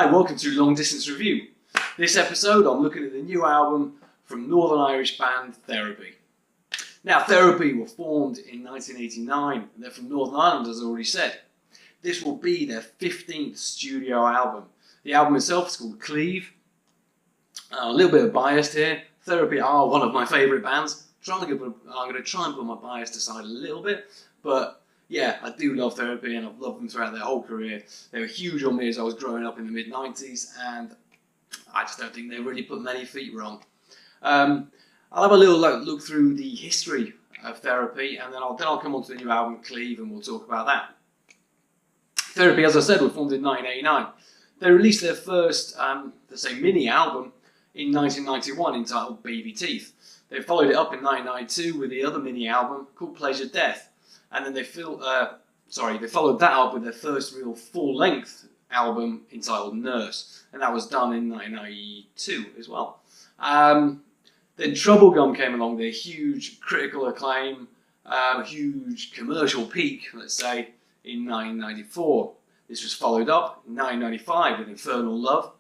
Hi, welcome to Long Distance Review. This episode I'm looking at the new album from Northern Irish band Therapy. Now Therapy were formed in 1989 and they're from Northern Ireland, as I already said. This will be their 15th studio album. The album itself is called Cleave. A little bit of bias here. Therapy are one of my favourite bands. I'm going to try and put my bias aside a little bit, but yeah, I do love Therapy and I've loved them throughout their whole career. They were huge on me as I was growing up in the mid-90s and I just don't think they really put many feet wrong. I'll have a little look through the history of Therapy and then I'll come on to the new album Cleave and we'll talk about that. Therapy, as I said, were formed in 1989. They released their first, let's say, mini album in 1991 entitled Baby Teeth. They followed it up in 1992 with the other mini album called Pleasure Death. And then they followed that up with their first real full-length album entitled Nurse, and that was done in 1992 as well. Then Troublegum came along, their huge critical acclaim, huge commercial peak, let's say, in 1994. This was followed up in 1995 with Infernal Love.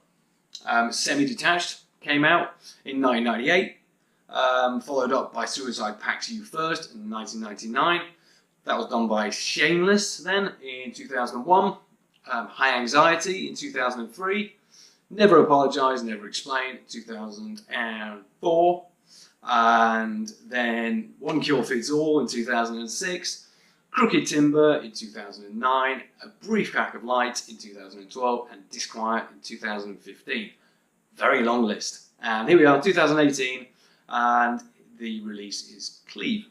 Semi-Detached came out in 1998, followed up by Suicide Pact You First in 1999. That was done by Shameless then in 2001, High Anxiety in 2003, Never Apologise, Never Explain in 2004, and then One Cure Fits All in 2006, Crooked Timber in 2009, A Brief Crack of Light in 2012, and Disquiet in 2015. Very long list. And here we are, 2018, and the release is Cleave.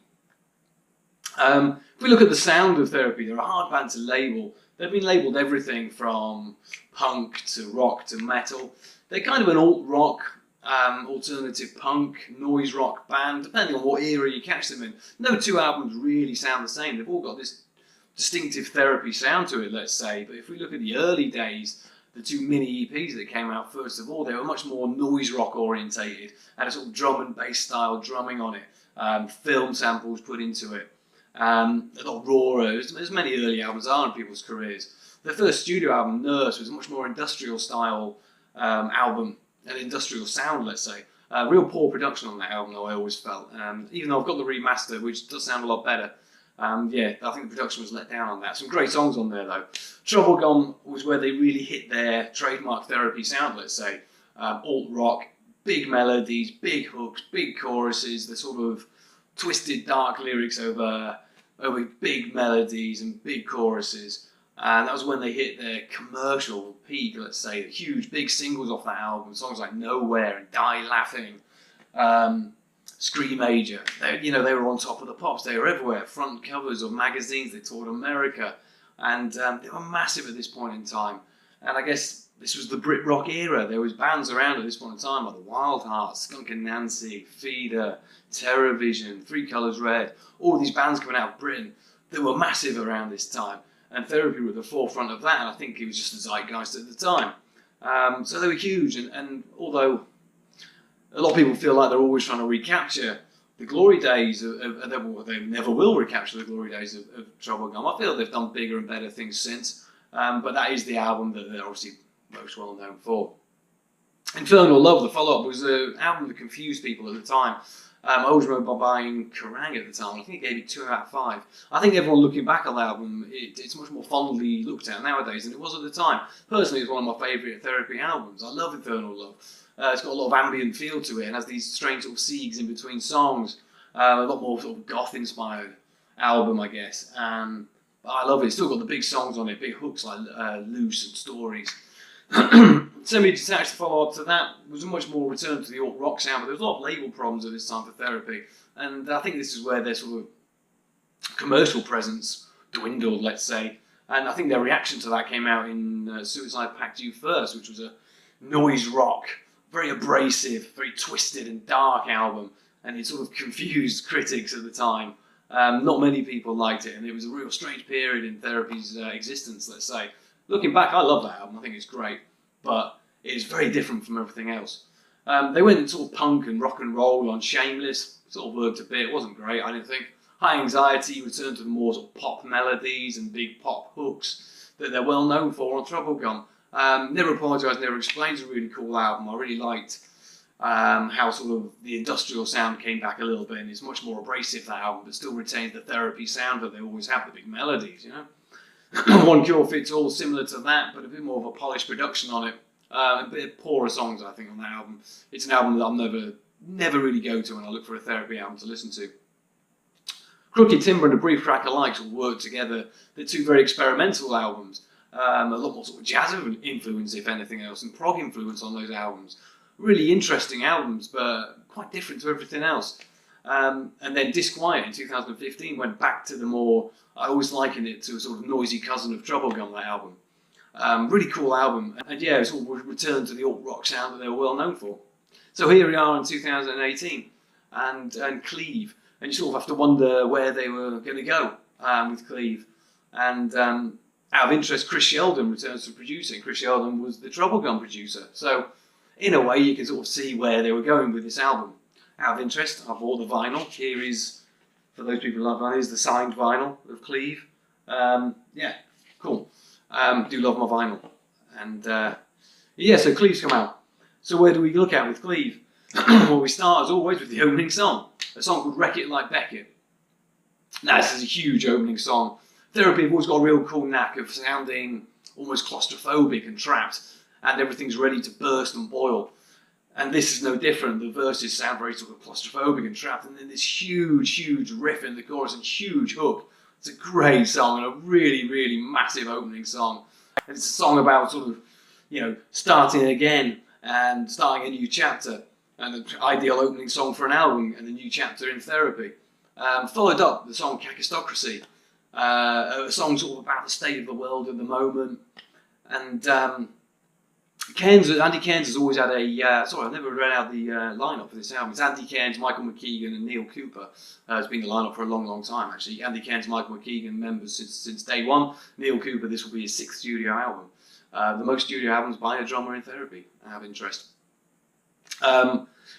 If we look at the sound of Therapy, they're a hard band to label. They've been labelled everything from punk to rock to metal. They're kind of an alt-rock, alternative punk, noise rock band, depending on what era you catch them in. No two albums really sound the same. They've all got this distinctive Therapy sound to it, let's say. But if we look at the early days, the two mini EPs that came out first of all, they were much more noise rock orientated, had a sort of drum and bass style drumming on it, film samples put into it. A lot rawer, as many early albums are in people's careers. Their first studio album, Nurse, was a much more industrial style album, an industrial sound, let's say. Real poor production on that album, though, I always felt. Even though I've got the remaster, which does sound a lot better. Yeah, I think the production was let down on that. Some great songs on there, though. Troublegum was where they really hit their trademark Therapy sound, let's say. Alt-rock, big melodies, big hooks, big choruses, the sort of twisted, dark lyrics over big melodies and big choruses. And that was when they hit their commercial peak, let's say. The huge, big singles off that album. Songs like Nowhere and Die Laughing, Scream Major. They were on top of the pops. They were everywhere. Front covers of magazines. They toured America. And they were massive at this point in time. And I guess this was the Brit rock era. There was bands around at this point in time like the Wild Hearts, Skunk and Nancy, Feeder, Terrorvision, Three Colours Red. All these bands coming out of Britain that were massive around this time. And Therapy were at the forefront of that, and I think it was just the zeitgeist at the time. So they were huge, and although a lot of people feel like they're always trying to recapture the glory days they never will recapture the glory days of Troublegum. I feel they've done bigger and better things since, but that is the album that they're obviously most well known for. Infernal Love, the follow-up, was an album that confused people at the time. I always remember buying Kerrang at the time. I think it gave it 2 out of 5. I think everyone looking back on the album, it's much more fondly looked at nowadays than it was at the time. Personally, it's one of my favourite Therapy albums. I love Infernal Love. It's got a lot of ambient feel to it and has these strange sort of siegs in between songs. A lot more sort of goth-inspired album, I guess. But I love it. It's still got the big songs on it, big hooks like Loose and Stories. Semi-Detached follow-up to that was a much more return to the alt-rock sound, but there was a lot of label problems at this time for Therapy, and I think this is where their sort of commercial presence dwindled, let's say, and I think their reaction to that came out in Suicide Pact You First, which was a noise rock, very abrasive, very twisted and dark album, and it sort of confused critics at the time. Not many people liked it, and it was a real strange period in Therapy's existence, let's say. Looking back, I love that album. I think it's great, but it is very different from everything else. They went sort of punk and rock and roll on Shameless. Sort of worked a bit. It wasn't great, I didn't think. High Anxiety returned to the more sort of pop melodies and big pop hooks that they're well known for on Troublegum. Never Apologise, Never Explained is a really cool album. I really liked how sort of the industrial sound came back a little bit, and it's much more abrasive, that album, but still retains the therapy sound that they always have, the big melodies, you know. One Cure Fits All, similar to that, but a bit more of a polished production on it. A bit poorer songs, I think, on that album. It's an album that I'll never really go to when I look for a therapy album to listen to. Crooked Timber and A Brief Crack of Light all work together. They're two very experimental albums. A lot more sort of jazz influence, if anything else, and prog influence on those albums. Really interesting albums, but quite different to everything else. And then Disquiet in 2015 went back to the more, I always liken it to a sort of noisy cousin of Troublegum, that album. Really cool album. And yeah, it's all returned to the alt-rock sound that they were well known for. So here we are in 2018, and Cleave. And you sort of have to wonder where they were going to go with Cleave. And out of interest, Chris Sheldon returns to producing. Chris Sheldon was the Troublegum producer. So in a way, you can sort of see where they were going with this album. Out of interest, I bought the vinyl. Here is, for those people who love vinyl, is the signed vinyl of Cleave. Yeah, cool. Do love my vinyl. And yeah, so Cleave's come out. So where do we look at with Cleave? Well, we start, as always, with the opening song. A song called Wreck It Like Beckett. Now, this is a huge opening song. Therapy have always got a real cool knack of sounding almost claustrophobic and trapped, and everything's ready to burst and boil. And this is no different. The verses sound very sort of claustrophobic and trapped, and then this huge riff in the chorus and huge hook. It's a great song and a really massive opening song. And it's a song about sort of, you know, starting again and starting a new chapter, and an ideal opening song for an album and a new chapter in therapy. Followed up the song Cacistocracy, a song sort of about the state of the world at the moment. And Andy Cairns has always had a, sorry, I've never read out the lineup for this album. It's Andy Cairns, Michael McKeegan and Neil Cooper. It's been the lineup for a long time, actually. Andy Cairns, Michael McKeegan, members since day one. Neil Cooper, this will be his 6th studio album. The most studio albums by a drummer in therapy, I have interest.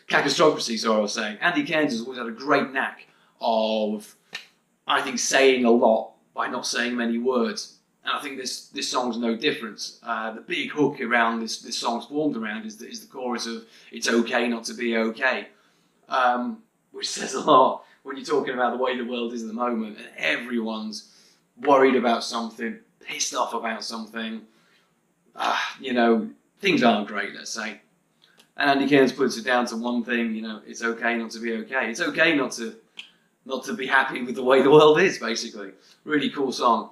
Cacistocracy, so I was saying. Andy Cairns has always had a great knack of, I think, saying a lot by not saying many words. And I think this song's no different. The big hook around this song's formed around is the chorus of "It's okay not to be okay," which says a lot when you're talking about the way the world is at the moment, and everyone's worried about something, pissed off about something. You know, things aren't great, let's say. And Andy Cairns puts it down to one thing, you know, it's okay not to be okay. It's okay not to be happy with the way the world is, basically. Really cool song.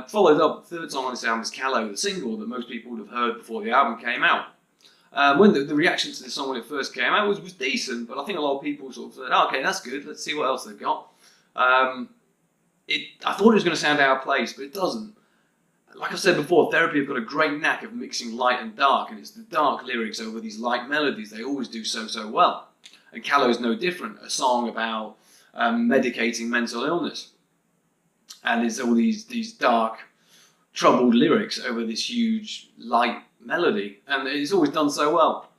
Followed up, the third song on this album is Callow, the single that most people would have heard before the album came out. When the reaction to this song when it first came out was decent, but I think a lot of people sort of said, oh, okay, that's good, let's see what else they've got. I thought it was going to sound out of place, but it doesn't. Like I said before, Therapy have got a great knack of mixing light and dark, and it's the dark lyrics over these light melodies they always do so well. And Callow's no different, a song about medicating mental illness. And it's all these dark, troubled lyrics over this huge, light melody. And it's always done so well.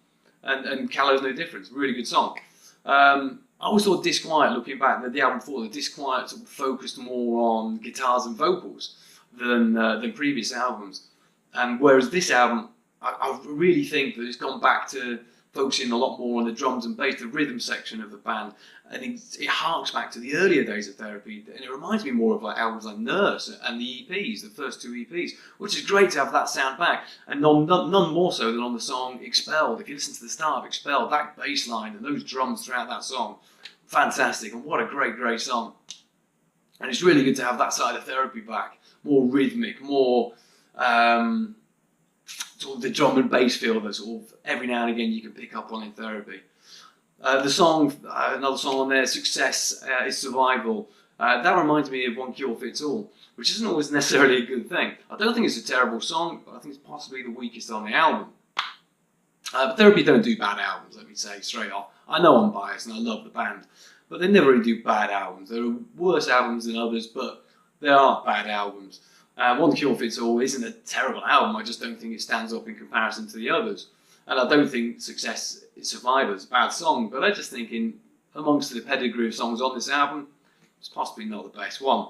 And Callow's no different. Really good song. I always thought Disquiet, looking back, that the album before, the Disquiet sort of focused more on guitars and vocals than previous albums. And whereas this album, I really think that it's gone back to focusing a lot more on the drums and bass, the rhythm section of the band. I think it harks back to the earlier days of Therapy, and it reminds me more of like albums like Nurse and the EPs, the first 2 EPs, which is great to have that sound back, and none more so than on the song Expelled. If you listen to the start of Expelled, that bass line and those drums throughout that song, fantastic, and what a great song. And it's really good to have that side of Therapy back, more rhythmic, more sort of the drum and bass feel that sort of every now and again you can pick up on in Therapy. The song, another song on there, Success is Survival. That reminds me of One Cure Fits All, which isn't always necessarily a good thing. I don't think it's a terrible song, but I think it's possibly the weakest on the album. But Therapy don't do bad albums, let me say straight off. I know I'm biased and I love the band, but they never really do bad albums. There are worse albums than others, but there aren't bad albums. One Cure Fits All isn't a terrible album, I just don't think it stands up in comparison to the others. And I don't think Success is Survival is a bad song, but I just think amongst the pedigree of songs on this album, it's possibly not the best one.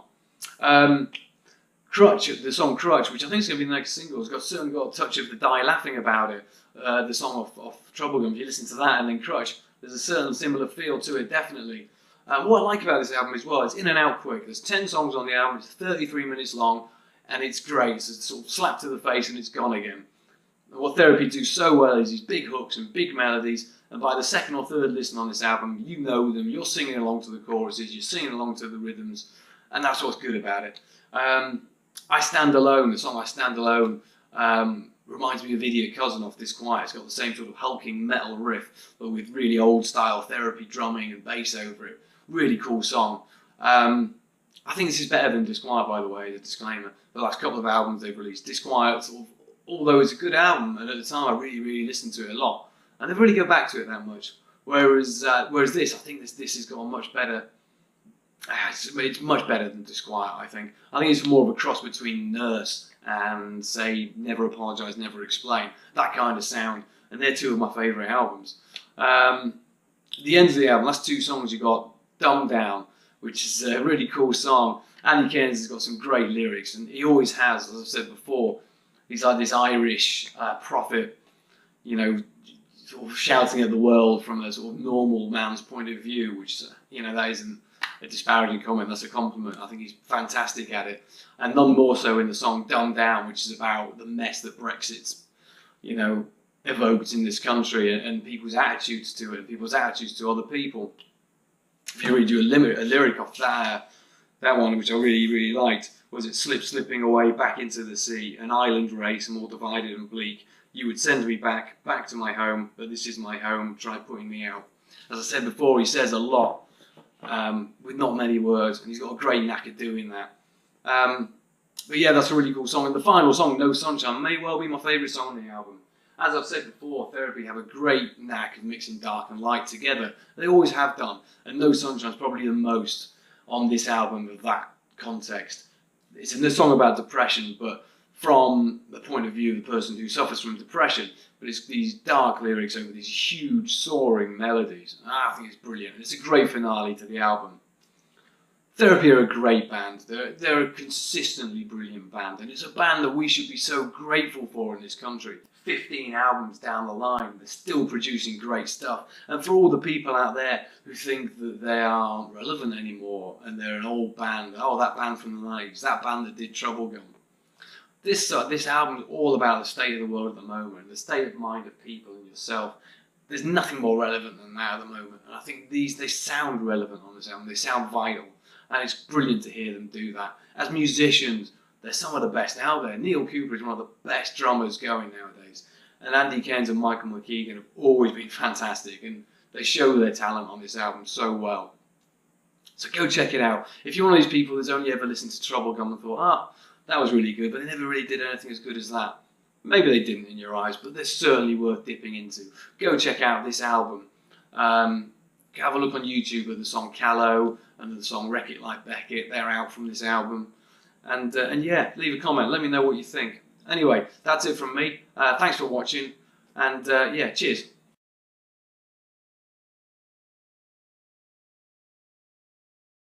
Crutch, the song Crutch, which I think is going to be the next single, has certainly got a touch of the Die Laughing About It, the song off Troublegum. If you listen to that and then Crutch, there's a certain similar feel to it, definitely. What I like about this album as well, it's in and out quick. There's 10 songs on the album, it's 33 minutes long, and it's great. It's a sort of slap to the face and it's gone again. And what Therapy do so well is these big hooks and big melodies, and by the second or third listen on this album, you know them, you're singing along to the choruses, you're singing along to the rhythms, and that's what's good about it. I Stand Alone, the song I Stand Alone, reminds me of Idiot Cousin off Disquiet. It's got the same sort of hulking metal riff, but with really old style Therapy drumming and bass over it. Really cool song. I think this is better than Disquiet, by the way, the disclaimer. The last couple of albums they've released, Disquiet, sort of, although it's a good album, and at the time I really listened to it a lot, and they really go back to it that much. Whereas this, I think this has got a much better. It's much better than Disquiet, I think. I think it's more of a cross between Nurse and, say, Never Apologise, Never Explain. That kind of sound. And they're two of my favourite albums. The end of the album, last two songs you got Dumb Down, which is a really cool song. Andy Cairns has got some great lyrics, and he always has, as I've said before. He's like this Irish prophet, you know, sort of shouting at the world from a sort of normal man's point of view, which, you know, that isn't a disparaging comment, that's a compliment. I think he's fantastic at it, and none more so in the song Dumb Down, which is about the mess that Brexit's, you know, evoked in this country, and people's attitudes to it, and people's attitudes to other people. If you read you a lyric off that one, which I really liked, was it slipping away back into the sea, an island race more divided and bleak. You would send me back to my home, but this is my home, try putting me out. As I said before, he says a lot, with not many words, and he's got a great knack at doing that. But yeah, that's a really cool song. And the final song, No Sunshine, may well be my favourite song on the album. As I've said before, Therapy have a great knack of mixing dark and light together. They always have done, and No Sunshine is probably the most on this album of that context. It's a song about depression, but from the point of view of the person who suffers from depression, but it's these dark lyrics over these huge soaring melodies. I think it's brilliant. It's a great finale to the album. Therapy are a great band. They're a consistently brilliant band, and it's a band that we should be so grateful for in this country. 15 albums down the line, they're still producing great stuff. And for all the people out there who think that they aren't relevant anymore and they're an old band, oh, that band from the 90s, that band that did Troublegum. This album is all about the state of the world at the moment, the state of mind of people and yourself. There's nothing more relevant than that at the moment. And I think they sound relevant on this album. They sound vital. And it's brilliant to hear them do that. As musicians, they're some of the best out there. Neil Cooper is one of the best drummers going nowadays. And Andy Cairns and Michael McKeegan have always been fantastic. And they show their talent on this album so well. So go check it out. If you're one of these people that's only ever listened to Troublegum and thought, that was really good, but they never really did anything as good as that. Maybe they didn't in your eyes, but they're certainly worth dipping into. Go check out this album. Have a look on YouTube at the song Callow and the song Wreck It Like Beckett. They're out from this album. And yeah, leave a comment. Let me know what you think. Anyway, that's it from me. Thanks for watching. And yeah, cheers.